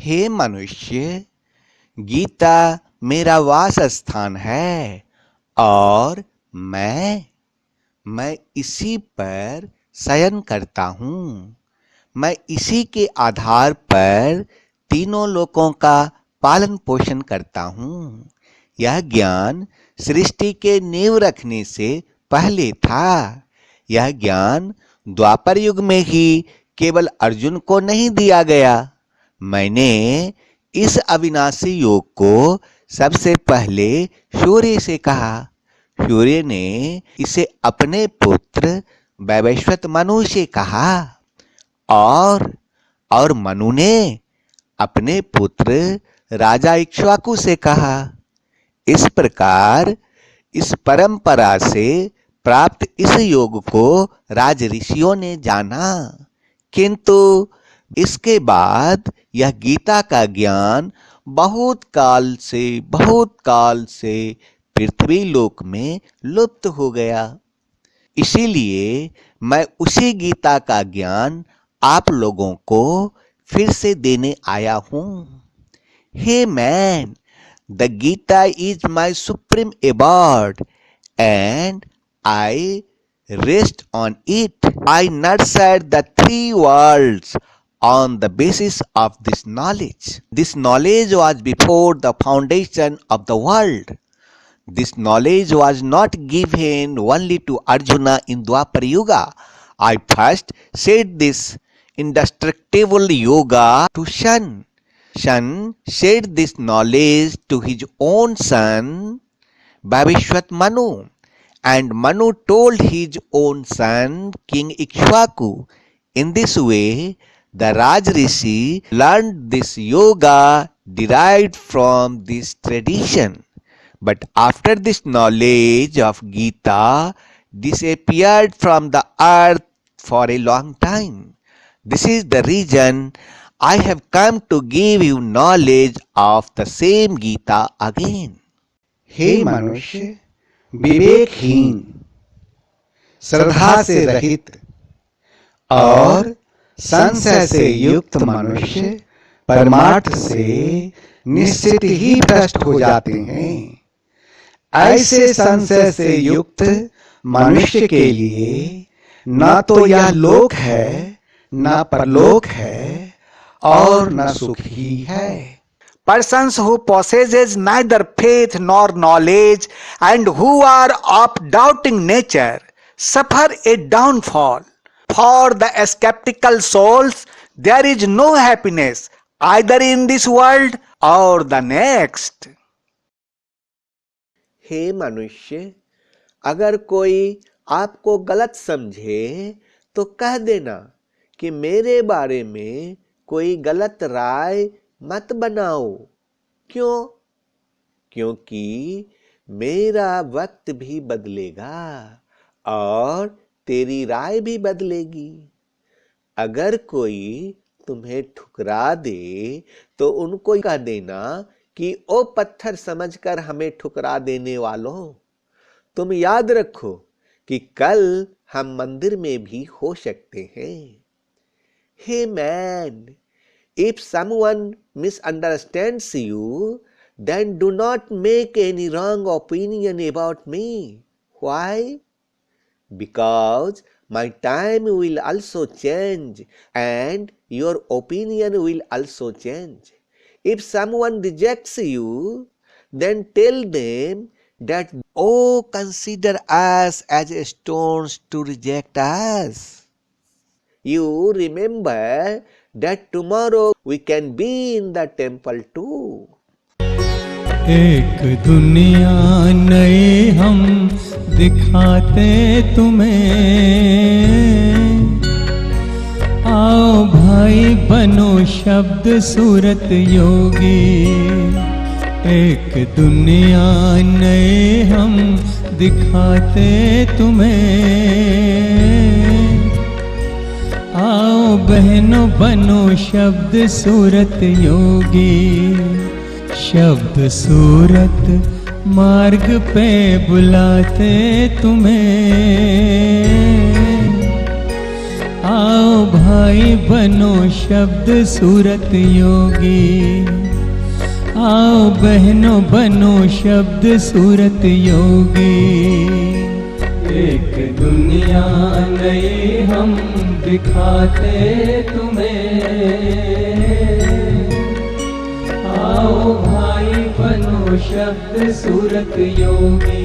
हे मनुष्य, गीता मेरा वास स्थान है और मैं इसी पर शयन करता हूँ। मैं इसी के आधार पर तीनों लोकों का पालन पोषण करता हूँ। यह ज्ञान सृष्टि के नींव रखने से पहले था। यह ज्ञान द्वापर युग में ही केवल अर्जुन को नहीं दिया गया। मैंने इस अविनाशी योग को सबसे पहले सूर्य से कहा। सूर्य ने इसे अपने पुत्र वैवस्वत मनु से कहा और मनु ने अपने पुत्र राजा इक्ष्वाकु से कहा। इस प्रकार इस परंपरा से प्राप्त इस योग को राज ऋषियों ने जाना, किंतु इसके बाद यह गीता का ज्ञान बहुत काल से पृथ्वी लोक में लुप्त हो गया। इसीलिए मैं उसी गीता का ज्ञान आप लोगों को फिर से देने आया हूं। Hey man, the Gita is my supreme award and I rest on it. I nurtured the three worlds on the basis of this knowledge. This knowledge was before the foundation of the world. This knowledge was not given only to Arjuna in Dwapar Yuga. I first said this indestructible yoga to Shan. Shan said this knowledge to his own son, Vavishwat Manu. And Manu told his own son, King Ikshvaku. In this way, the Raj Rishi learned this yoga derived from this tradition. But after this knowledge of Gita disappeared from the earth for a long time. This is the reason I have come to give you knowledge of the same Gita again. हे मनुष्य, विवेकहीन, श्रद्धा से रहित और संशय से युक्त मनुष्य परमार्थ से निश्चित ही भ्रष्ट हो जाते हैं। ऐसे संशय से युक्त मनुष्य के लिए न तो यह लोक है, न परलोक है और न सुख ही है। Persons who possesses neither faith nor knowledge and who are of doubting nature suffer a downfall. For the skeptical souls there is no happiness either in this world or the next. हे मनुष्य, अगर कोई आपको गलत समझे तो कह देना कि मेरे बारे में कोई गलत राय मत बनाओ। क्यों? क्योंकि मेरा वक्त भी बदलेगा और तेरी राय भी बदलेगी। अगर कोई तुम्हें ठुकरा दे तो उनको कह देना कि ओ पत्थर समझकर हमें ठुकरा देने वालों, तुम याद रखो कि कल हम मंदिर में भी हो सकते हैं। Hey man, if someone misunderstands you, then do not make any wrong opinion about me. Why? Because my time will also change and your opinion will also change. If someone rejects you, then tell them that, oh, consider us as stones to reject us. You remember that tomorrow we can be in the temple too. एक दुनिया नई हम दिखाते तुम्हें, आओ भाई बनो शब्द सूरत योगी। एक दुनिया नई हम दिखाते तुम्हें, आओ बहनों बनो शब्द सूरत योगी। शब्द सूरत मार्ग पे बुलाते तुम्हें, आओ भाई बनो शब्द सूरत योगी, आओ बहनों बनो शब्द सूरत योगी। एक दुनिया नई हम दिखाते तुम्हें, आओ भाई बनो शब्द सूरत योगी।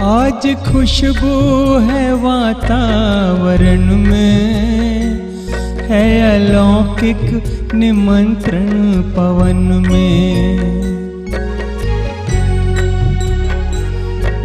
आज खुशबू है वातावरण में, है अलौकिक निमंत्रण पवन में।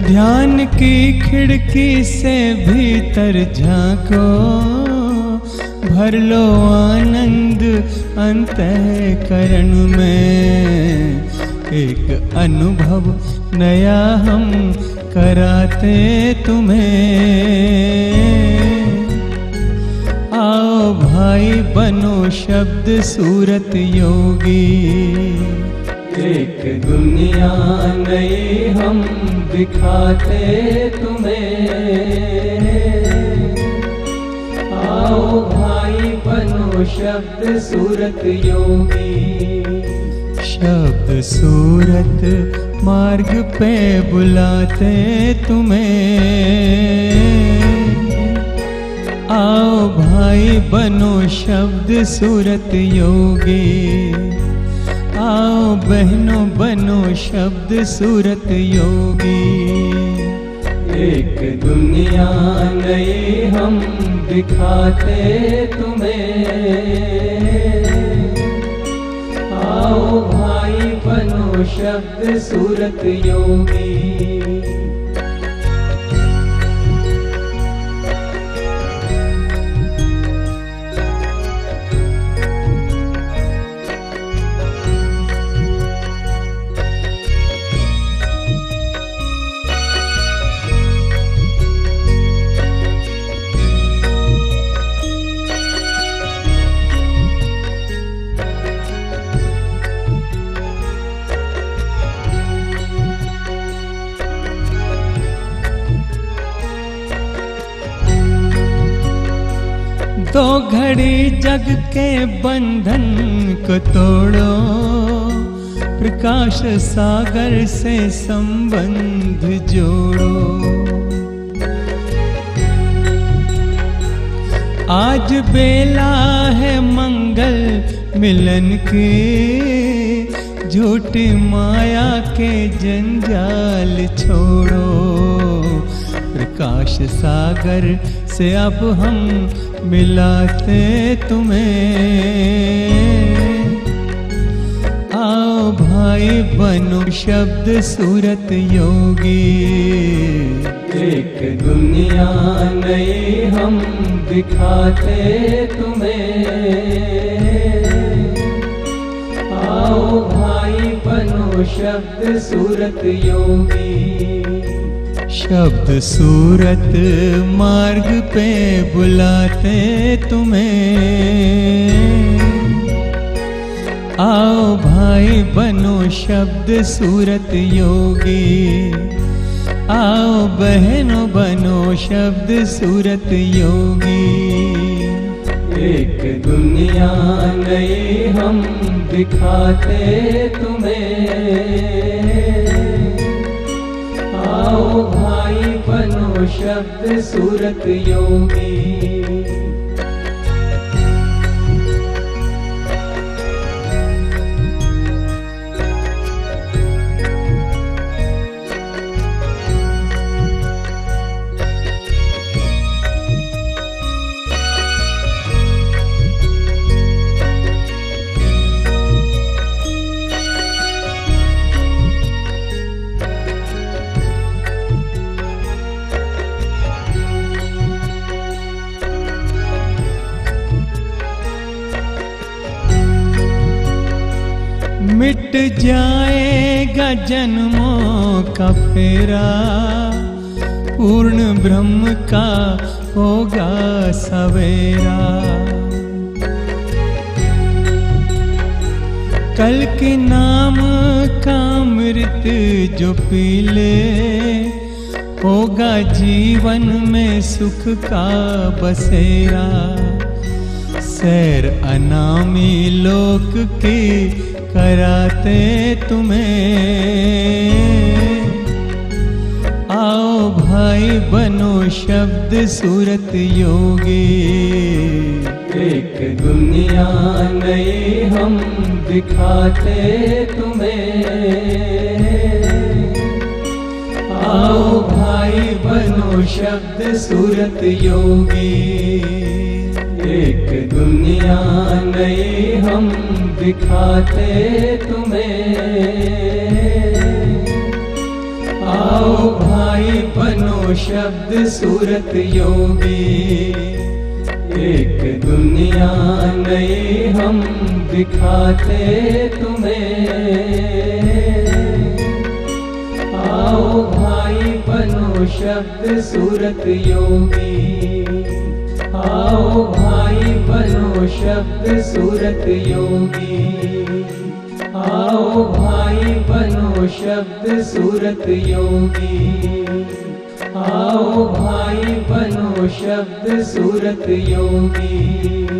ध्यान की खिड़की से भीतर झांको, भर लो आनंद अंतःकरण में। एक अनुभव नया हम कराते तुम्हें, आओ भाई बनो शब्द सूरत योगी। एक दुनिया नई हम दिखाते तुम्हें, आओ भाई बनो शब्द सूरत योगी। शब्द सूरत मार्ग पे बुलाते तुम्हें, आओ भाई बनो शब्द सूरत योगी। आओ बहनों बनो शब्द सूरत योगी। एक दुनिया नई हम दिखाते तुम्हें, आओ भाई बनो शब्द सूरत योगी। तो घड़ी जग के बंधन को तोड़ो, प्रकाश सागर से संबंध जोड़ो। आज बेला है मंगल मिलन की, झूठी माया के जंजाल छोड़ो। प्रकाश सागर से अब हम मिलाते तुम्हें, आओ भाई बनो शब्द सूरत योगी। एक दुनिया नई हम दिखाते तुम्हें, आओ भाई बनो शब्द सूरत योगी। शब्द सूरत मार्ग पे बुलाते तुम्हें, आओ भाई बनो शब्द सूरत योगी। आओ बहनों बनो शब्द सूरत योगी। एक दुनिया नई हम दिखाते तुम्हें, आओ भाई बनो शब्द सूरत योगी। मिट जाएगा जन्मों का फेरा, पूर्ण ब्रह्म का होगा सवेरा। कल के नाम का अमृत जो पी ले, होगा जीवन में सुख का बसेरा। सैर अनामी लोक की कराते तुम्हें, आओ भाई बनो शब्द सूरत योगी। एक दुनिया नई हम दिखाते तुम्हें, आओ भाई बनो शब्द सूरत योगी। एक दुनिया नई हम दिखाते तुम्हें, आओ भाई बनो शब्द सूरत योगी। एक दुनिया नई हम दिखाते तुम्हें, आओ भाई बनो शब्द सूरत योगी। आओ भाई बनो शब्द सूरत योगी। आओ भाई बनो शब्द सूरत योगी। आओ भाई बनो शब्द सूरत योगी।